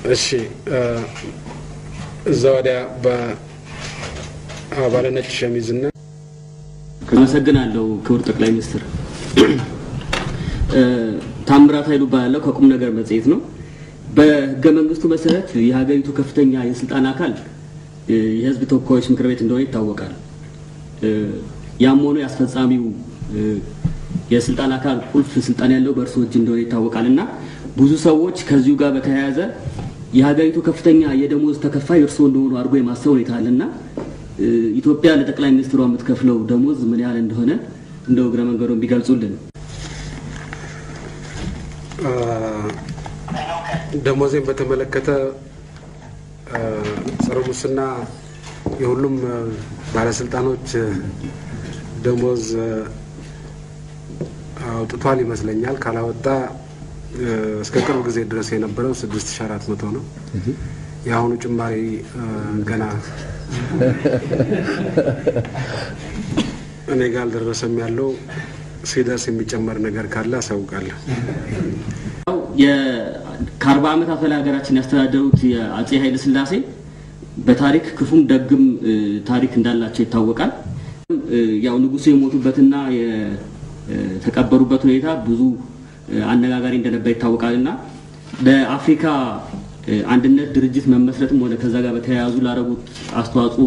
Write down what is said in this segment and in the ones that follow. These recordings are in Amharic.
እሺ ዘወዲያ በአባለነጭ ሸሚዝና ከመሰግናለሁ ክቡር ጠቅላይ ሚኒስትር ታምራት ኃይሉ ባለው ከቁም ነገር መጽሔት ነው። በህገ መንግስቱ መሰረት የሀገሪቱ ከፍተኛ የስልጣን አካል የህዝብ ተወካዮች ምክር ቤት እንደሆነ ይታወቃል። ያም ሆኖ ያስፈጻሚው የስልጣን አካል ቁልፍ ስልጣን ያለው በእርሱ እጅ እንደሆነ ይታወቃልና ብዙ ሰዎች ከዚሁ ጋር በተያያዘ የሀገሪቱ ከፍተኛ የደሞዝ ተከፋይ እርሱ እንደሆነ አድርጎ የማሰብ ሁኔታ አለና ኢትዮጵያ ለጠቅላይ ሚኒስትሩ የምትከፍለው ደሞዝ ምን ያህል እንደሆነ እንደው እግረ መንገዱን ቢገልጹልን። ደሞዝን በተመለከተ ጸረ ሙስና የሁሉም ባለስልጣኖች ደሞዝ አውጥቷል ይመስለኛል። ካላወጣ እስከ ቅርብ ጊዜ ድረስ የነበረው 6400 ነው። ያሁኑ ጭማሪ ገና እኔ ጋር አልደረሰም ያለው ሲደርስ የሚጨመር ነገር ካለ አሳውቃለሁ። ከ40 ዓመታት በላይ ሀገራችን ያስተዳደሩት የአጼ ኃይለ ሥላሴ በታሪክ ክፉም ደግም ታሪክ እንዳላቸው ይታወቃል። ያው ንጉሱ የሞቱበትና የተቀበሩበት ሁኔታ ብዙ አነጋጋሪ እንደነበር ይታወቃልና ለአፍሪካ አንድነት ድርጅት መመስረትም ሆነ ከዛ ጋር በተያያዙ ላረጉት አስተዋጽኦ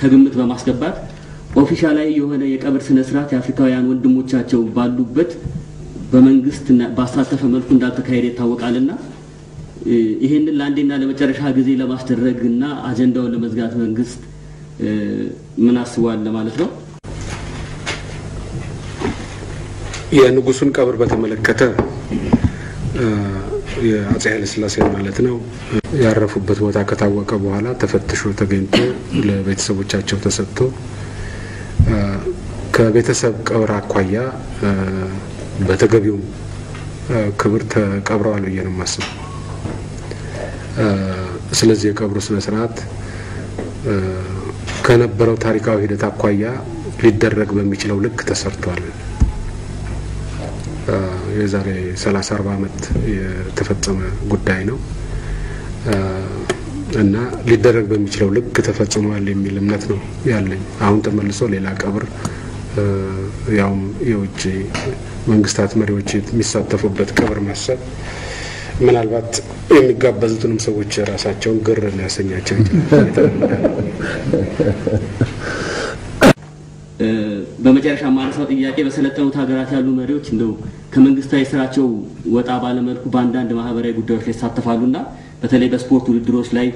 ከግምት በማስገባት ኦፊሻላዊ የሆነ የቀብር ስነ ስርዓት የአፍሪካውያን ወንድሞቻቸው ባሉበት በመንግስት ባሳተፈ መልኩ እንዳልተካሄደ ይታወቃልና ይሄንን ለአንዴና ለመጨረሻ ጊዜ ለማስደረግና አጀንዳውን ለመዝጋት መንግስት ምን አስቧል ለማለት ነው። የንጉሱን ቀብር በተመለከተ የአጼ ኃይለ ሥላሴ ማለት ነው ያረፉበት ቦታ ከታወቀ በኋላ ተፈትሾ ተገኝቶ ለቤተሰቦቻቸው ተሰጥቶ ከቤተሰብ ቀብር አኳያ በተገቢው ክብር ተቀብረዋል ብዬ ነው የማስበው። ስለዚህ የቀብሩ ስነ ስርዓት ከነበረው ታሪካዊ ሂደት አኳያ ሊደረግ በሚችለው ልክ ተሰርቷል። የዛሬ 30-40 ዓመት የተፈጸመ ጉዳይ ነው እና ሊደረግ በሚችለው ልክ ተፈጽሟል የሚል እምነት ነው ያለኝ። አሁን ተመልሶ ሌላ ቀብር ያውም የውጭ መንግስታት መሪዎች የሚሳተፉበት ቀብር ማሰብ ምናልባት የሚጋበዙትንም ሰዎች ራሳቸውን ግር ሊያሰኛቸው ይችላል። በመጨረሻ ማንሳው ጥያቄ በሰለጠኑት ሀገራት ያሉ መሪዎች እንደው ከመንግስታዊ ስራቸው ወጣ ባለ መልኩ በአንዳንድ ማህበራዊ ጉዳዮች ላይ ይሳተፋሉና በተለይ በስፖርት ውድድሮች ላይ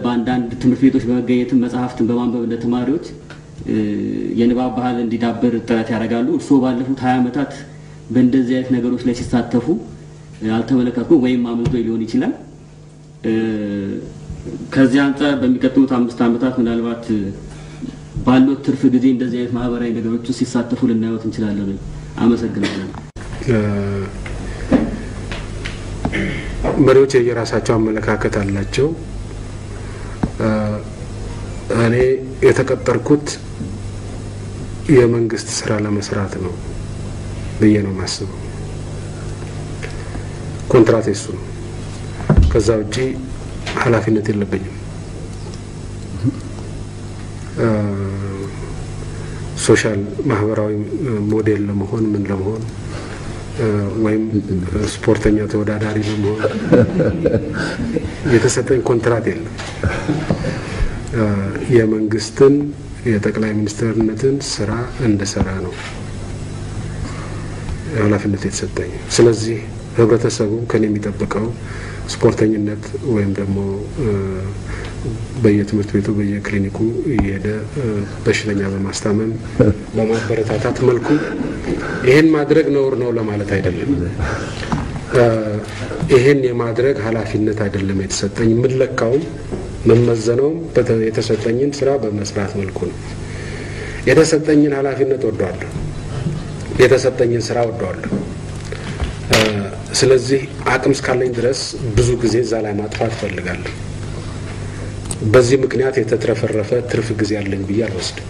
በአንዳንድ ትምህርት ቤቶች በመገኘትም መጽሐፍትን በማንበብ ለተማሪዎች የንባብ ባህል እንዲዳብር ጥረት ያደርጋሉ። እርሶ ባለፉት 20 ዓመታት በእንደዚህ አይነት ነገሮች ላይ ሲሳተፉ አልተመለከቱም ወይም አመልጦ ሊሆን ይችላል። ከዚህ አንፃር በሚቀጥሉት 5 ዓመታት ምናልባት ባለው ትርፍ ጊዜ እንደዚህ አይነት ማህበራዊ ነገሮች ሲሳተፉ ልናዩት እንችላለን። አመሰግናለሁ። መሪዎች የራሳቸው አመለካከት አላቸው። እኔ የተቀጠርኩት የመንግስት ስራ ለመስራት ነው ብዬ ነው የማስበው። ኮንትራት እሱ ነው። ከዛ ውጪ ኃላፊነት የለብኝም። ሶሻል ማህበራዊ ሞዴል ለመሆን ምን ለመሆን ወይም ስፖርተኛ ተወዳዳሪ ለመሆን የተሰጠኝ ኮንትራት የለም። የመንግስትን የጠቅላይ ሚኒስትርነትን ስራ እንደሰራ ነው ኃላፊነት የተሰጠኝ። ስለዚህ ህብረተሰቡ ከኔ የሚጠብቀው ስፖርተኝነት ወይም ደግሞ በየትምህርት ቤቱ በየክሊኒኩ እየሄደ በሽተኛ በማስታመም በማበረታታት መልኩ ይሄን ማድረግ ነውር ነው ለማለት አይደለም። ይሄን የማድረግ ኃላፊነት አይደለም የተሰጠኝ። ምለካውም መመዘነውም የተሰጠኝን ስራ በመስራት መልኩ ነው። የተሰጠኝን ኃላፊነት ወደዋለሁ፣ የተሰጠኝን ስራ ወደዋለሁ። ስለዚህ አቅም እስካለኝ ድረስ ብዙ ጊዜ እዛ ላይ ማጥፋት ፈልጋለሁ። በዚህ ምክንያት የተትረፈረፈ ትርፍ ጊዜ ያለኝ ብዬ አልወስድም።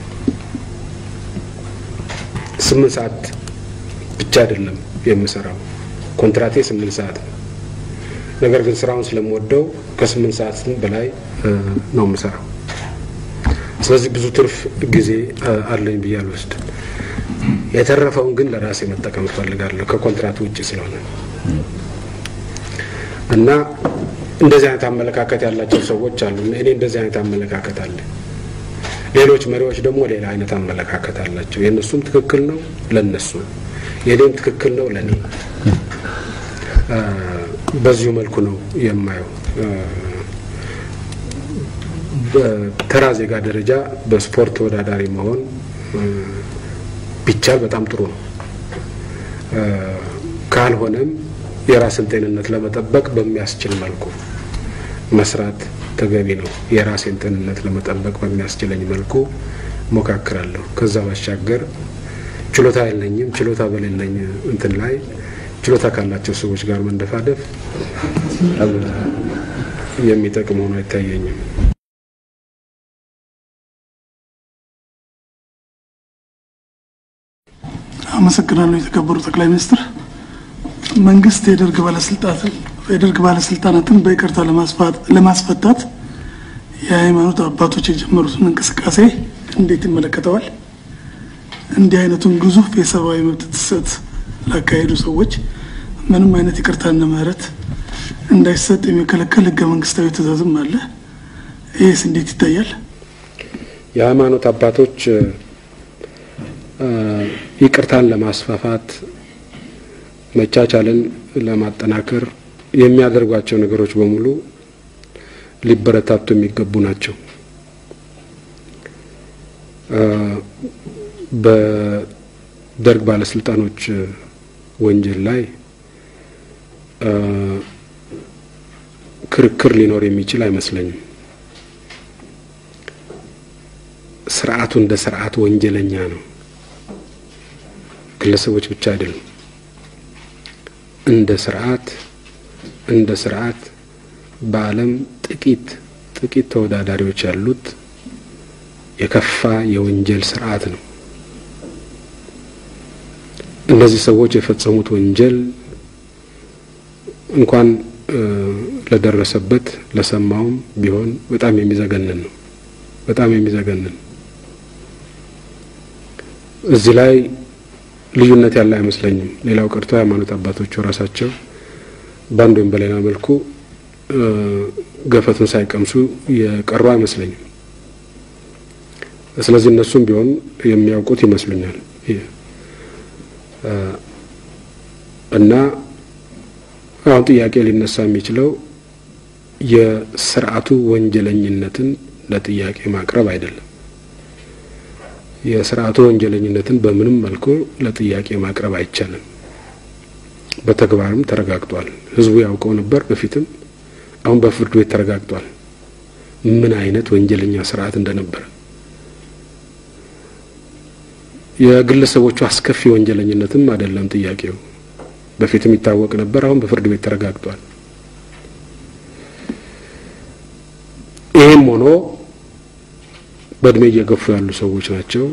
8 ሰዓት ብቻ አይደለም የምሰራው፣ ኮንትራቴ 8 ሰዓት ነው። ነገር ግን ስራውን ስለምወደው ከ8 ሰዓት በላይ ነው የምሰራው። ስለዚህ ብዙ ትርፍ ጊዜ አለኝ ብዬ አልወስድም። የተረፈውን ግን ለራሴ መጠቀም ፈልጋለሁ ከኮንትራቱ ውጪ ስለሆነ እና እንደዚህ አይነት አመለካከት ያላቸው ሰዎች አሉ። እኔ እንደዚህ አይነት አመለካከት አለ። ሌሎች መሪዎች ደግሞ ሌላ አይነት አመለካከት አላቸው። የነሱም ትክክል ነው ለነሱ፣ የኔም ትክክል ነው ለኔ። በዚሁ መልኩ ነው የማየው። በተራ ዜጋ ደረጃ በስፖርት ተወዳዳሪ መሆን ቢቻል በጣም ጥሩ ነው። ካልሆነም የራስን ጤንነት ለመጠበቅ በሚያስችል መልኩ መስራት ተገቢ ነው። የራስን ጤንነት ለመጠበቅ በሚያስችለኝ መልኩ ሞካክራለሁ። ከዛ ባሻገር ችሎታ የለኝም። ችሎታ በሌለኝ እንትን ላይ ችሎታ ካላቸው ሰዎች ጋር መንደፋደፍ የሚጠቅም ሆኖ አይታየኝም። አመሰግናለሁ። የተከበሩ ጠቅላይ ሚኒስትር፣ መንግስት የደርግ ባለስልጣናትን በይቅርታ ለማስፈታት የሃይማኖት አባቶች የጀመሩትን እንቅስቃሴ እንዴት ይመለከተዋል? እንዲህ አይነቱን ግዙፍ የሰብአዊ መብት ጥሰት ላካሄዱ ሰዎች ምንም አይነት ይቅርታና ምህረት እንዳይሰጥ የሚከለከል ህገ መንግስታዊ ትዕዛዝም አለ። ይህስ እንዴት ይታያል? የሃይማኖት አባቶች ይቅርታን ለማስፋፋት መቻቻልን ለማጠናከር የሚያደርጓቸው ነገሮች በሙሉ ሊበረታቱ የሚገቡ ናቸው። በደርግ ባለስልጣኖች ወንጀል ላይ ክርክር ሊኖር የሚችል አይመስለኝም። ስርዓቱ እንደ ስርዓት ወንጀለኛ ነው። ግለሰቦች ብቻ አይደሉም። እንደ ስርዓት በዓለም ጥቂት ተወዳዳሪዎች ያሉት የከፋ የወንጀል ስርዓት ነው። እነዚህ ሰዎች የፈጸሙት ወንጀል እንኳን ለደረሰበት ለሰማውም ቢሆን በጣም የሚዘገነን ነው። በጣም የሚዘገነን። እዚህ ላይ ልዩነት ያለ አይመስለኝም። ሌላው ቀርቶ ሃይማኖት አባቶቹ ራሳቸው በአንድ ወይም በሌላ መልኩ ገፈቱን ሳይቀምሱ የቀሩ አይመስለኝም። ስለዚህ እነሱም ቢሆን የሚያውቁት ይመስሉኛል። እና አሁን ጥያቄ ሊነሳ የሚችለው የስርዓቱ ወንጀለኝነትን ለጥያቄ ማቅረብ አይደለም። የስርዓቱ ወንጀለኝነትን በምንም መልኩ ለጥያቄ ማቅረብ አይቻልም። በተግባርም ተረጋግጧል። ህዝቡ ያውቀው ነበር በፊትም፣ አሁን በፍርድ ቤት ተረጋግጧል ምን አይነት ወንጀለኛ ስርዓት እንደነበረ። የግለሰቦቹ አስከፊ ወንጀለኝነትም አይደለም ጥያቄው፣ በፊትም ይታወቅ ነበር፣ አሁን በፍርድ ቤት ተረጋግጧል። ይሄም ሆኖ በእድሜ እየገፉ ያሉ ሰዎች ናቸው።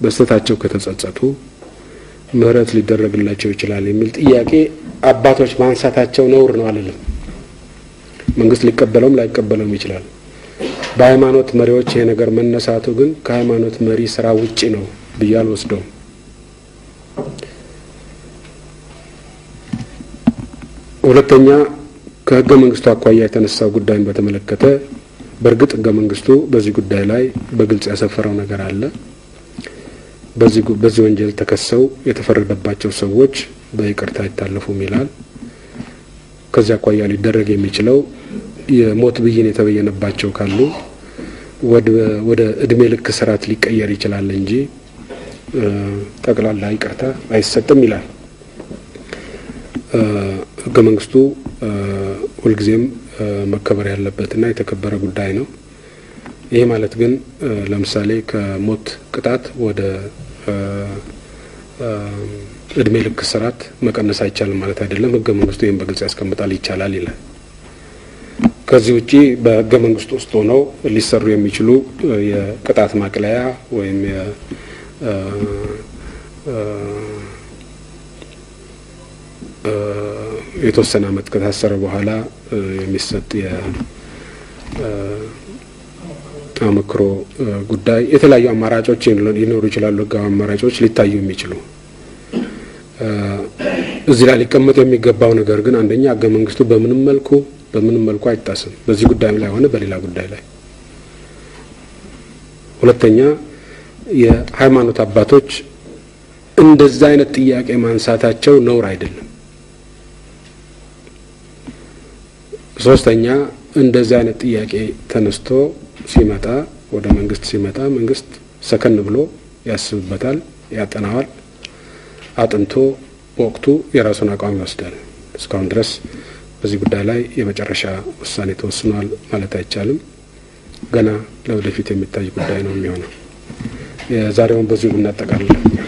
በስተታቸው ከተጸጸቱ ምህረት ሊደረግላቸው ይችላል የሚል ጥያቄ አባቶች ማንሳታቸው ነውር ነው አልልም። መንግስት ሊቀበለውም ላይቀበለውም ይችላል። በሃይማኖት መሪዎች ይሄ ነገር መነሳቱ ግን ከሃይማኖት መሪ ስራ ውጪ ነው ብዬ አልወስደውም። ሁለተኛ ከህገ መንግስቱ አኳያ የተነሳው ጉዳይን በተመለከተ በእርግጥ ህገ መንግስቱ በዚህ ጉዳይ ላይ በግልጽ ያሰፈረው ነገር አለ። በዚህ ወንጀል ተከሰው የተፈረደባቸው ሰዎች በይቅርታ ይታለፉም ይላል። ከዚያ አኳያ ሊደረግ የሚችለው የሞት ብይን የተበየነባቸው ካሉ ወደ እድሜ ልክ ስርዓት ሊቀየር ይችላል እንጂ ጠቅላላ ይቅርታ አይሰጥም ይላል ህገ መንግስቱ። ሁልጊዜም መከበር ያለበትና የተከበረ ጉዳይ ነው። ይሄ ማለት ግን ለምሳሌ ከሞት ቅጣት ወደ እድሜ ልክ ስርዓት መቀነስ አይቻልም ማለት አይደለም። ህገ መንግስቱ ይሄን በግልጽ ያስቀምጣል፣ ይቻላል ይላል። ከዚህ ውጪ በህገ መንግስቱ ውስጥ ሆነው ሊሰሩ የሚችሉ የቅጣት ማቅለያ ወይም የተወሰነ አመት ከታሰረ በኋላ የሚሰጥ አመክሮ ጉዳይ የተለያዩ አማራጮች ሊኖሩ ይችላሉ። ህጋዊ አማራጮች ሊታዩ የሚችሉ እዚህ ላይ ሊቀመጥ የሚገባው ነገር ግን አንደኛ ህገ መንግስቱ በምንም መልኩ አይጣስም በዚህ ጉዳይ ላይ ሆነ በሌላ ጉዳይ ላይ። ሁለተኛ የሃይማኖት አባቶች እንደዛ አይነት ጥያቄ ማንሳታቸው ነውር አይደለም። ሶስተኛ እንደዛ አይነት ጥያቄ ተነስቶ ሲመጣ ወደ መንግስት ሲመጣ መንግስት ሰከን ብሎ ያስብበታል፣ ያጠናዋል፣ አጥንቶ ወቅቱ የራሱን አቋም ይወስዳል። እስካሁን ድረስ በዚህ ጉዳይ ላይ የመጨረሻ ውሳኔ ተወስኗል ማለት አይቻልም። ገና ለወደፊት የሚታይ ጉዳይ ነው የሚሆነው። የዛሬውን በዚሁ እናጠቃልላለን።